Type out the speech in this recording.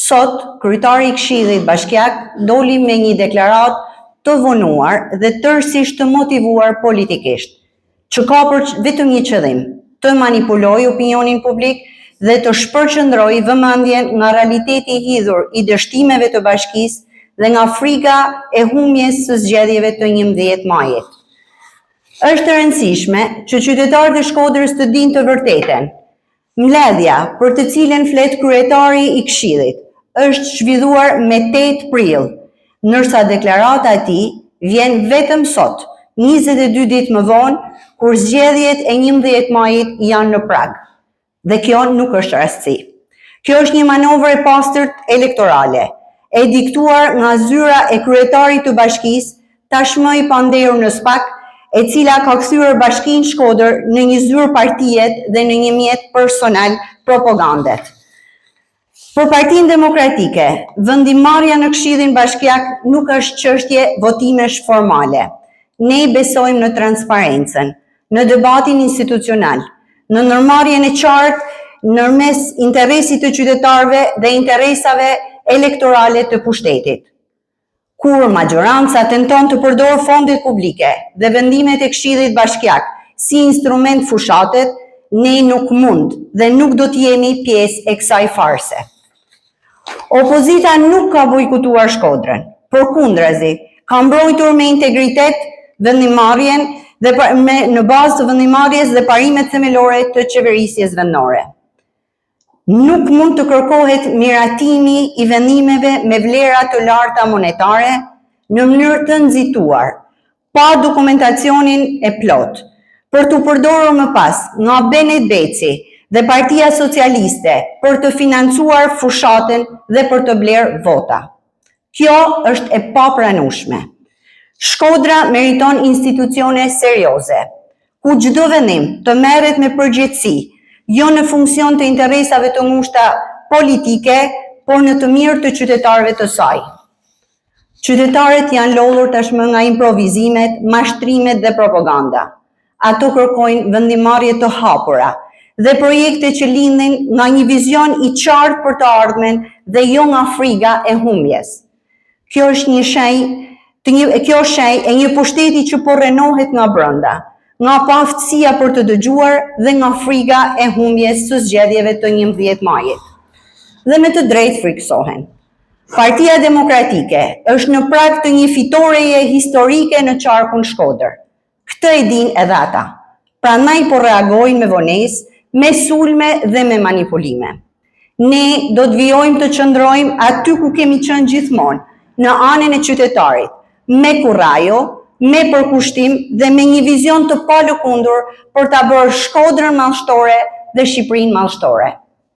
Sot, kryetari i Këshillit Bashkiak doli me një deklaratë të vonuar dhe tërësisht të motivuar politikisht, që ka vetëm një qëllim, të manipulojë opinionin publik dhe të shpërqendrojë vëmendjen nga realiteti i hidhur i dështimeve të bashkisë dhe nga frika e humbjes së zgjedhjeve të 11 majit. Është e rëndësishme që qytetarët e Shkodrës të dinë të vërtetën. Mbledhja për të cilën flet kryetari i Këshillit është zhvilluar me 8 prill, ndërsa deklarata e tij vjen vetëm sot, 22 ditë më vonë, kur zgjedhjet e 11 majit janë në prag. Dhe kjo nuk është rastësi. Kjo është një manovër e pastërt elektorale, e diktuar nga zyra e kryetarit të bashkisë, tashmë i panderur në SPAK, e cila ka kthyer Bashkinë Shkodër në një zyrë partijet dhe në një mjet personal propagandet. Për Partinë Demokratike, vendimarrja në Këshillin Bashkiak nuk është çështje votimesh formale. Ne besojmë në transparencën, në debatin institucional, në ndërmarrjen e qartë ndërmes interesit të qytetarëve dhe interesave elektorale të pushtetit. Kur majoranca tenton të përdorë fondet publike dhe vendimet e Këshillit Bashkiak si instrument fushatet, ne nuk mund dhe nuk do të jemi pjesë e kësaj farse. Opozita nuk ka bojkotuar Shkodrën, përkundrazi, ka mbrojtur me integritet vendimarrjen dhe në bazë të vendimarrjes dhe parimet themelore të qeverisjes vendore. Nuk mund të kërkohet miratimi i vendimeve me vlera të larta monetare në mënyrë të nxituar, pa dokumentacionin e plot, për të përdorur më pas nga Benet Beci dhe Partia Socialiste për të financuar fushatën dhe për të blerë vota. Kjo është e papranueshme. Shkodra meriton institucione serioze, ku çdo vendim të merret me përgjegjësi, jo në funksion të interesave të ngushta politike, por në të mirë të qytetarëve të saj. Qytetarët janë lodhur tashmë nga improvizimet, mashtrimet dhe propaganda. Ato kërkojnë vendimarrje të hapura dhe projekte që lindin nga një vizion i qartë për të ardhmen dhe jo nga frika e humbjes. Kjo është një shenjë e një pushteti që po rrenohet nga brenda, nga paaftësia për të dëgjuar dhe nga frika e humbjes së zgjedhjeve të 11 majit. Dhe me të drejtë friksohen. Partia Demokratike është në prag të një fitoreje historike në qarkun Shkodër. Këtë e dinë edhe ata. Prandaj po reagojnë me vonesë, me sulme dhe me manipulime. Ne do të vijojmë të qëndrojmë aty ku kemi qenë gjithmonë, në anën e qytetarit, me kurajo, me përkushtim dhe me një vizion të palëkundur për ta bërë Shkodrën madhështore dhe Shqipërinë madhështore.